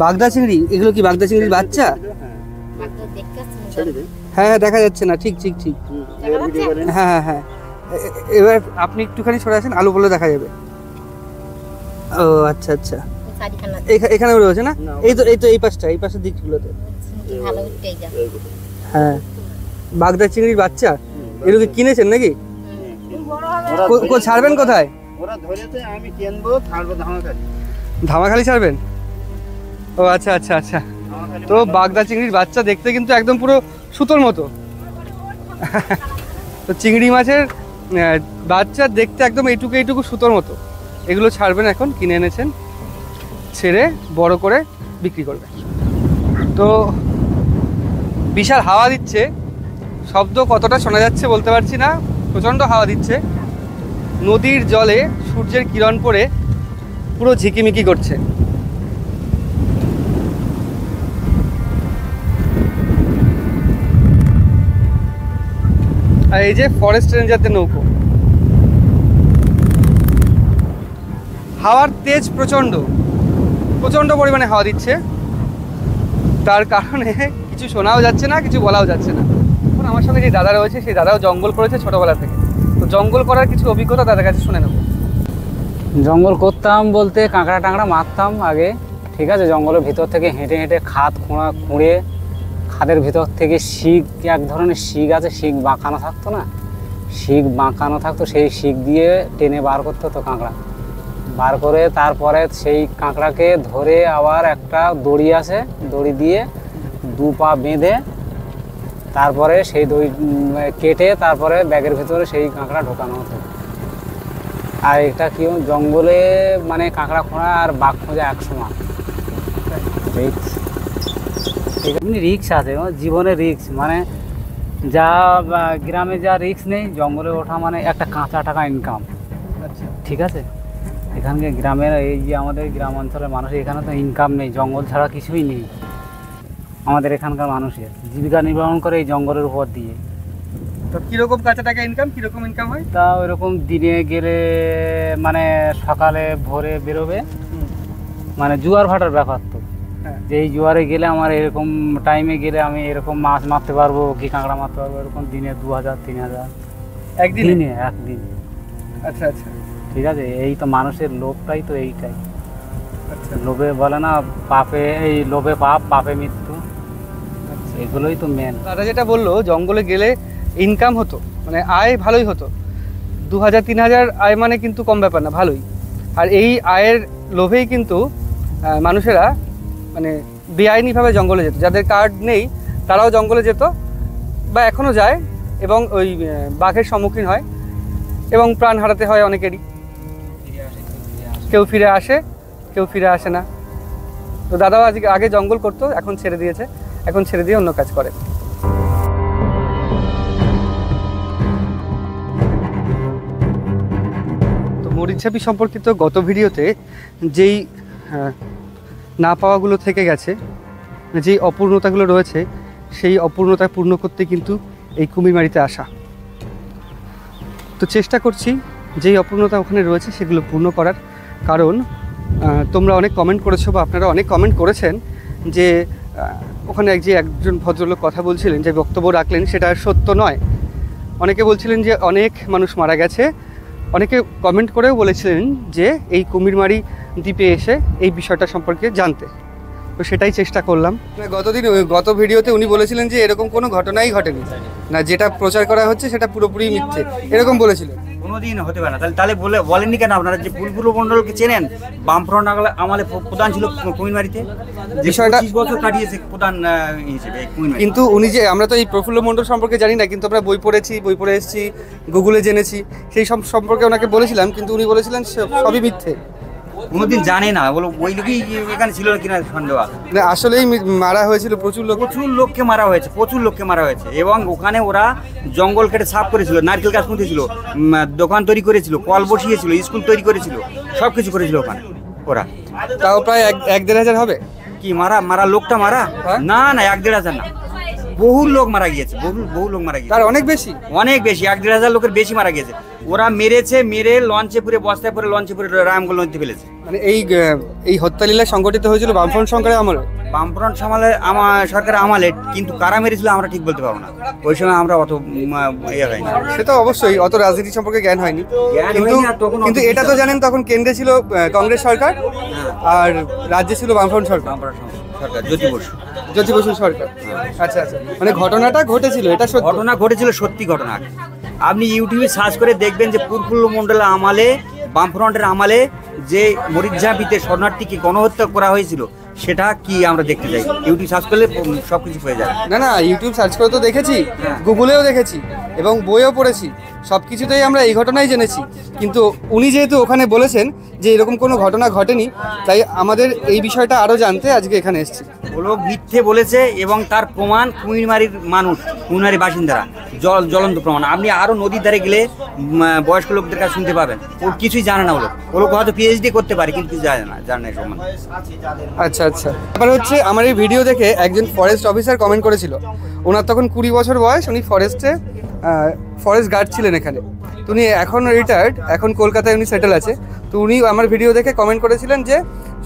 S2: বাগদা চিংড়ি, এগুলো কি বাগদা চিংড়ির বাচ্চা? হ্যাঁ হ্যাঁ, দেখা যাচ্ছে না, ঠিক ঠিক ঠিক। হ্যাঁ হ্যাঁ হ্যাঁ, এবার আপনি একটুখানি সরে আসেন, আলো বলে দেখা যাবে। ও আচ্ছা আচ্ছা, এখানে রয়েছে না? এই তো এই পাশের দিকগুলোতে। হ্যাঁ, বাগদা চিংড়ির বাচ্চা, এগুলো কিনেছেন নাকি? ছাড়বেন কোথায়?
S7: ওরা ধরেছে, আমি কিনবো, ছাড়বো ধামাখালি।
S2: ধামাখালি ছাড়বেন? ও আচ্ছা আচ্ছা আচ্ছা। তো বাগদা চিংড়ির বাচ্চা দেখতে কিন্তু একদম পুরো সুতোর মতো। তো চিংড়ি মাছের বাচ্চা দেখতে একদম এইটুকু সুতোর মতো। এগুলো ছাড়বেন, এখন কিনে এনেছেন, ছেড়ে বড় করে বিক্রি করবেন। তো বিশাল হাওয়া দিচ্ছে, শব্দ কতটা শোনা যাচ্ছে বলতে পারছি না, প্রচণ্ড হাওয়া দিচ্ছে। নদীর জলে সূর্যের কিরণ পড়ে পুরো ঝিকিমিকি করছে। আর এই যে ফরেস্ট রেঞ্জারদের নৌকো। হাওয়ার তেজ প্রচণ্ড পরিমাণে হাওয়া দিচ্ছে, তার কারণে কিছু শোনাও যাচ্ছে না, কিছু বলাও যাচ্ছে না। এখন আমার সঙ্গে যে দাদা রয়েছে, সেই দাদাও জঙ্গল করেছে ছোটোবেলা থেকে। তো জঙ্গল করার কিছু অভিজ্ঞতা দাদার কাছে শুনে নেব।
S5: জঙ্গল করতাম বলতে কাঁকড়া টাঁকড়া মারতাম আগে, ঠিক আছে। জঙ্গলের ভিতর থেকে হেঁটে হেঁটে খাদ খুঁড়ে খাদের ভিতর থেকে শিক, এক ধরনের শিক আছে, শিক বাঁকানো থাকতো না, শিক বাঁকানো থাকতো, সেই শিক দিয়ে টেনে বার করতে হতো কাঁকড়া। বার করে তারপরে সেই কাঁকড়াকে ধরে আবার একটা দড়ি আছে, দড়ি দিয়ে 2 পা বেঁধে তারপরে সেই দড়ি কেটে তারপরে ব্যাগের ভিতরে সেই কাঁকড়া ঢোকানো হতো। আর এটা কি জঙ্গলে মানে কাঁকড়া খোঁড়া আর বাঘ খোঁজা একসমান। এমনি রিক্স আছে, জীবনের রিক্স, মানে যা গ্রামে যা রিক্স নেই, জঙ্গলে ওঠা মানে একটা কাঁচা টাকা ইনকাম।
S2: আচ্ছা,
S5: ঠিক আছে। এখানকার গ্রামের এই যে আমাদের গ্রাম অঞ্চলের মানুষ, এখানে তো ইনকাম নেই, জঙ্গল ছাড়া কিছুই নেই। আমাদের এখানকার মানুষের জীবিকা নির্বাহ করে এই জঙ্গলের উপর দিয়ে।
S2: তো কীরকম কাঁচা টাকা ইনকাম, কীরকম ইনকাম হয়?
S5: তা ওইরকম দিনে গেলে মানে সকালে ভোরে বেরোবে, মানে জোয়ার ভাটার ব্যাপার তো, যে এই জোয়ারে গেলে আমার এরকম টাইমে গেলে আমি এরকম মাছ মারতে পারবো কি কাঁকড়া মারতে পারবো, এরকম দিনে 2000-3000 একদিনে।
S2: আচ্ছা আচ্ছা,
S5: ঠিক আছে। এই তো মানুষের লোভটাই তো এইটাই। আচ্ছা, লোভে বলে না পাপে, এই লোভে পাপ, পাপে মৃত্যু, এগুলোই তো মেন।
S2: দাদা যেটা বললো, জঙ্গলে গেলে ইনকাম হতো, মানে আয় ভালোই হতো। 2000-3000 আয় মানে কিন্তু কম ব্যাপার না, ভালোই। আর এই আয়ের লোভেই কিন্তু মানুষেরা মানে বেআইনিভাবে জঙ্গলে যেত। যাদের কার্ড নেই তারাও জঙ্গলে যেত, বা এখনও যায়, এবং ওই বাঘের সম্মুখীন হয় এবং প্রাণ হারাতে হয় অনেকেরই। কেউ ফিরে আসে, কেউ ফিরে আসে না। তো দাদাও আগে জঙ্গল করতো, এখন ছেড়ে দিয়েছে, এখন ছেড়ে দিয়ে অন্য কাজ করে। তো মরিচঝাপি সম্পর্কিত গত ভিডিওতে যেই না পাওয়াগুলো থেকে গেছে, যেই অপূর্ণতাগুলো রয়েছে, সেই অপূর্ণতা পূর্ণ করতে কিন্তু এই কুমিরমারিতে আসা। তো চেষ্টা করছি যেই অপূর্ণতা ওখানে রয়েছে সেগুলো পূর্ণ করার। কারণ তোমরা অনেক কমেন্ট করেছো, বা আপনারা অনেক কমেন্ট করেছেন যে ওখানে একজন ভদ্রলোক কথা বলছিলেন, যে বক্তব্য রাখলেন সেটা সত্য নয়। অনেকে বলছিলেন যে অনেক মানুষ মারা গেছে, অনেকে কমেন্ট করেও বলেছিলেন যে এই কুমিরমারি দ্বীপে এসে এই বিষয়টা সম্পর্কে জানতে। তো সেটাই চেষ্টা করলাম। গত ভিডিওতে উনি বলেছিলেন যে এরকম কোনো ঘটনাই ঘটেনি, না যেটা প্রচার করা হচ্ছে সেটা পুরোপুরি মিথ্যে, এরকম বলেছিলেন।
S1: কোনোদিন হতে পারে না। তাহলে বলেননি কেন আপনারা যে ফুলপুর মণ্ডলকে চেনেন? বামফ্রন্ট আমলে প্রধান ছিল কুমিরমারিতে, বিষয়টা 25 বছর কাটিয়েছে প্রধান হিসেবে কুমিরমারি।
S2: কিন্তু উনি যে, আমরা তো এই প্রফুল্ল মণ্ডল সম্পর্কে জানি না, কিন্তু আমরা বই পড়ে এসেছি, গুগলে জেনেছি, সেই সব সম্পর্কে ওনাকে বলেছিলাম, কিন্তু উনি বলেছিলেন সবই মিথ্যে,
S1: কোনোদিন জানে না। বলো ওই লোকই এখানে ছিল কিনা সন্দেহ আছে।
S2: আসলেই মারা হয়েছিল, প্রচুর লোককে মারা হয়েছে। এবং ওখানে ওরা জঙ্গল কেটে সাফ করেছিল, নারকেল গাছ পুঁতেছিল, দোকান তৈরি করেছিল, কল বসিয়েছিল, স্কুল তৈরি করেছিল, সবকিছু করেছিল ওখানে ওরা। তাও প্রায় 1-1.5 হাজার হবে
S1: কি মারা লোকটা মারা? না 1-1.5 হাজার না, বহু লোক মারা গিয়েছে, বহু লোক মারা গিয়েছে, তার অনেক বেশি 1-1.5 হাজার লোকের বেশি মারা গিয়েছে। ওরা মেরে লঞ্চে পুরে, বস্তায় পুরে লঞ্চে পুরে রামগঞ্জ নদীতে ফেলেছে।
S2: মানে এই হত্যালীলা সংগঠিত হয়েছিল বামফ্রন্ট সরকারের আমলে?
S1: বামফ্রন্ট সরকারের আমলে, কিন্তু কারা মেরেছিল আমরা ঠিক বলতে পারবো না। ওই সময় আমরা অত হয়নি।
S2: সে তো অবশ্যই, অত রাজনীতি সম্পর্কে জ্ঞান হয়নি। কিন্তু এটা তো জানেন, তখন কেন্দ্রে ছিল কংগ্রেস সরকার আর রাজ্যে ছিল বামফ্রন্ট সরকার, জ্যোতি বসু সরকার। আচ্ছা, মানে ঘটনাটা ঘটেছিল, এটা
S1: ঘটনা ঘটেছিল, সত্যি ঘটনা। আপনি ইউটিউবে সার্চ করে দেখবেন যে ফুলপুর মণ্ডলের আমলে, বামফ্রন্টের আমলে যে মরিচঝাপিতে শরণার্থীকে গণহত্যা করা হয়েছিল, সেটা কি আমরা দেখতে চাই। ইউটিউব সার্চ করলে সবকিছু হয়ে যায়।
S2: না ইউটিউব সার্চ করে তো দেখেছি, গুগলেও দেখেছি এবং বইও পড়েছি, সব কিছুতেই আমরা এই ঘটনাই জেনেছি। কিন্তু উনি যেহেতু ওখানে বলেছেন যে এরকম কোনো ঘটনা ঘটেনি, তাই আমাদের এই বিষয়টা আরও জানতে আজকে এখানে এসেছি।
S1: লোক মিথ্যে বলেছে এবং তার প্রমাণ কুমিরমারির মানুষ, কুমিরমারির বাসিন্দারা, জ্বলন্ত প্রমাণ। আপনি আরও নদীর ধারে গেলে বয়স্ক লোকদের কাছে শুনতে পাবেন, ওর কিছুই জানে না। ও লোক হয়তো পিএইচডি করতে পারে, কিন্তু জানে না সম্বন্ধে।
S2: আচ্ছা, এবার হচ্ছে আমার এই ভিডিও দেখে একজন ফরেস্ট অফিসার কমেন্ট করেছিল। ওনার তখন 20 বছর বয়স, উনি ফরেস্ট গার্ড ছিলেন এখানে। তো উনি এখন রিটায়ার্ড, এখন কলকাতায় উনি সেটেল আছে। তো উনি আমার ভিডিও দেখে কমেন্ট করেছিলেন যে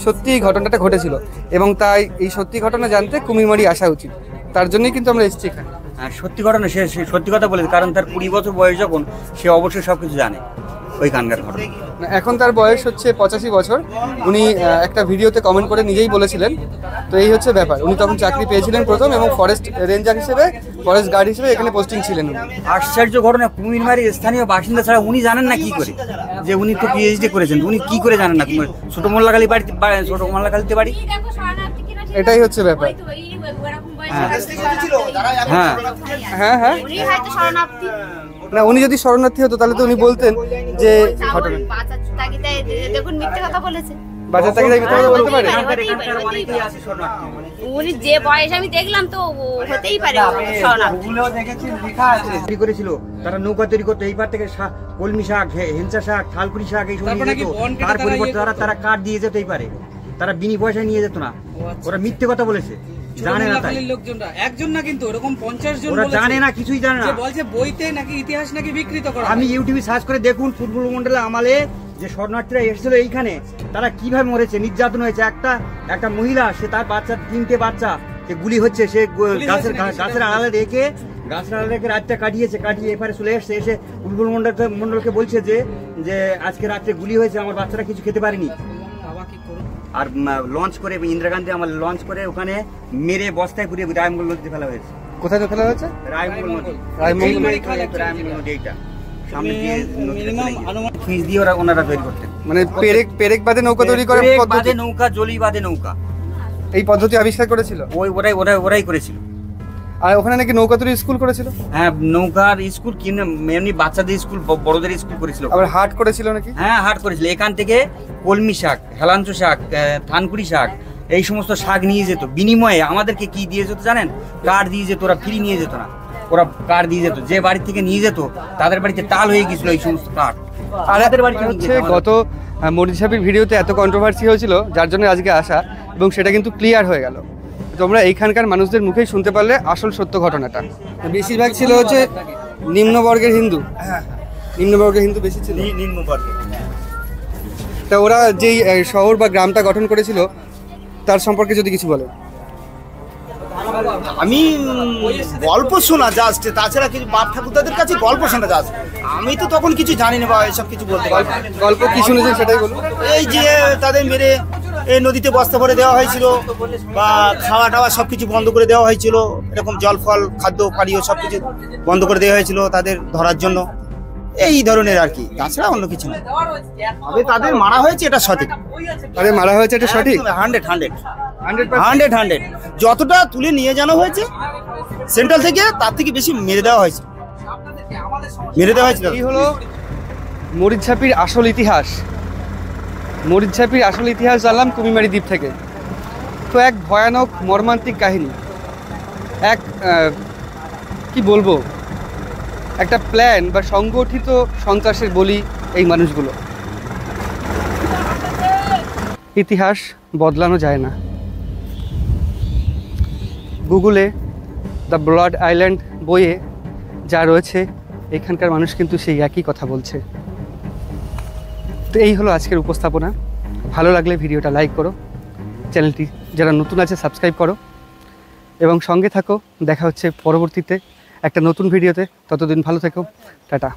S2: সত্যি এই ঘটনাটা ঘটেছিল, এবং তাই এই সত্যি ঘটনা জানতে কুমিরমারি আসা উচিত। তার জন্যই কিন্তু আমরা এসেছি এখানে।
S1: সত্যি ঘটনা, সে সত্যি কথা বলেছে, কারণ তার 20 বছর বয়স যখন, সে অবশ্যই সবকিছু জানে ওইখানকার ঘটনা।
S2: এখন তার বয়স হচ্ছে 85 বছর। উনি একটা ভিডিওতে কমেন্ট করে নিজেই বলেছিলেন। তো এই হচ্ছে ব্যাপার। উনি তখন চাকরি পেয়েছিলেন প্রথম, এবং ফরেস্ট রেঞ্জার হিসেবে, ফরেস্ট গার্ড হিসেবে এখানে পোস্টিং ছিলেন।
S1: আশ্চর্য ঘটনা, কুমিরমারি স্থানীয় বাসিন্দা ছাড়া উনি জানেন না কি করে, যে উনি তো পিএইচডি করেছেন, উনি কি করে জানেন না? ছোট মোল্লাখালীতে বাড়ি।
S2: এটাই হচ্ছে ব্যাপার। হ্যাঁ, না উনি যদি শরণার্থী হতো তাহলে তো উনি বলতেন যে ঘটনা
S4: দেখুন মিথ্যে কথা বলেছে।
S2: বাজার তাগিদায় মিথ্যে কথা বলতে পারে?
S4: উনি যে বয়স আমি দেখলাম, তো হতেই পারে
S1: শরণার্থী করেছিল। তারা নৌকা তৈরি করতো, এই পার থেকে কলমি শাক, হেঞ্চা শাক, থালকুড়ি শাক, এই সময় তার পরিবর্তে তারা কাঠ দিয়ে যেত এই পারে, তারা বিনি পয়সায় নিয়ে যেত না। ওরা মিথ্যে কথা বলেছে, জানে না। তাই
S5: লোকজনরা একজন না, কিন্তু এরকম 50 জন
S1: ওরা জানে না, কিছুই জানে না।
S5: বলছে বইতে নাকি ইতিহাস নাকি বিকৃত করা।
S1: আমি ইউটিউবে সার্চ করে দেখুন, ফুলপুর মণ্ডলের আমলে যে শরণার্থীরা এসেছিল এইখানে, তারা কিভাবে মরেছে, নির্যাতন হয়েছে। একটা মহিলা, সে তার বাচ্চা, 3টে বাচ্চা, সে গুলি হচ্ছে, সে গাছের আড়ালে রেখে রাতটা কাটিয়ে এপারে চলে এসছে। এসে ফুলপুর মণ্ডলকে বলছে যে আজকে রাত্রে গুলি হয়েছে, আমার বাচ্চারা কিছু খেতে পারেনি। আর লঞ্চ করে, ইন্দিরা গান্ধী আমার লঞ্চ করে ওখানে মেরে বস্তায় পুরে রায়মঙ্গল নদীতে ফেলা হয়েছে।
S2: কোথায় ফেলা হয়েছে?
S1: রায়মঙ্গল নদী, এটা সামনে দিয়ে ফিস দিয়ে ওনারা তৈরি করতেন।
S2: মানে পেরেক বাঁধে নৌকা তৈরি করে,
S1: নৌকা জলি বাঁধে নৌকা,
S2: এই পদ্ধতি আবিষ্কার করেছিল
S1: ওরাই করেছিল।
S2: আর ওখানে নাকি নৌকা তৈরি স্কুল করেছিল।
S1: হ্যাঁ, নৌকার স্কুল, এমনি বাচ্চাদের স্কুল, বড়দের স্কুল করেছিল।
S2: আবার হাট করেছিল নাকি?
S1: হ্যাঁ, হাট করেছিল। এখান থেকে কলমি শাক, হেলাঞ্চো শাক, থানকুড়ি শাক, এই সমস্ত শাক নিয়ে যেত। বিনিময়ে আমাদেরকে কি দিয়ে যেত জানেন? কাঠ দিয়ে যেত। ওরা ফ্রি নিয়ে যেত না, ওরা কাঠ দিয়ে যেত। যে বাড়ি থেকে নিয়ে যেত, তাদের বাড়িতে তাল হয়ে গেছিল এই সমস্ত কাঠ।
S2: আর হচ্ছে গত মরিচঝাপির ভিডিওতে এত কন্ট্রোভার্সি হয়েছিল, যার জন্য আজকে আসা, এবং সেটা কিন্তু ক্লিয়ার হয়ে গেল। তোমরা এইখানকার মানুষদের মুখেই শুনতে পারলে আসল সত্য ঘটনাটা। বেশিরভাগ ছিল হচ্ছে নিম্নবর্গের হিন্দু। নিম্নবর্গের হিন্দু বেশি ছিল।
S1: নিম্নবর্গের।
S2: তা ওরা যেই শহর বা গ্রামটা গঠন করেছিল, তার সম্পর্কে যদি কিছু বলো।
S9: আমি গল্প শোনা জাস্ট, তাছাড়া কিছু বাপ ঠাকুরদাদের কাছে গল্প শোনা জাস্ট। আমি তো তখন কিছু জানি না বা এসব কিছু বলতে পারি না।
S2: গল্প কি শুনেছেন সেটাই বলুন।
S9: এই যে তাদের মেরে এই নদীতে বস্তা ভরে দেওয়া হয়েছিল, বা খাওয়া টাওয়া সব কিছু বন্ধ করে দেওয়া হয়েছিল, এরকম জল ফল খাদ্য পানীয় সব কিছু বন্ধ করে দেওয়া হয়েছিল তাদের ধরার জন্য, এই ধরনের আর কি, তাছাড়া অন্য কিছু না। তবে তাদের মারা হয়েছে এটা সঠিক,
S2: তাদের মারা হয়েছে এটা সঠিক
S9: 100 যতটা তুলে নিয়ে জানা হয়েছে সেন্ট্রাল থেকে, তার থেকে বেশি মেরে দেওয়া হয়েছে।
S2: এই হলো মরিচঝাপির আসল ইতিহাস। মরিচঝাপির আসল ইতিহাস জানলাম কুমিরমারি দ্বীপ থেকে। তো এক ভয়ানক মর্মান্তিক কাহিনী, এক কি বলবো, একটা প্ল্যান বা সংগঠিত সন্ত্রাসের বলি এই মানুষগুলো। ইতিহাস বদলানো যায় না। গুগলে দ্য ব্রড আইল্যান্ড বইয়ে যা রয়েছে, এখানকার মানুষ কিন্তু সেই একই কথা বলছে। তো এই হলো আজকের উপস্থাপনা। ভালো লাগলে ভিডিওটা লাইক করো, চ্যানেলটি যারা নতুন আছে সাবস্ক্রাইব করো এবং সঙ্গে থাকো। দেখা হচ্ছে পরবর্তীতে একটা নতুন ভিডিওতে। ততদিন ভালো থেকো, টাটা।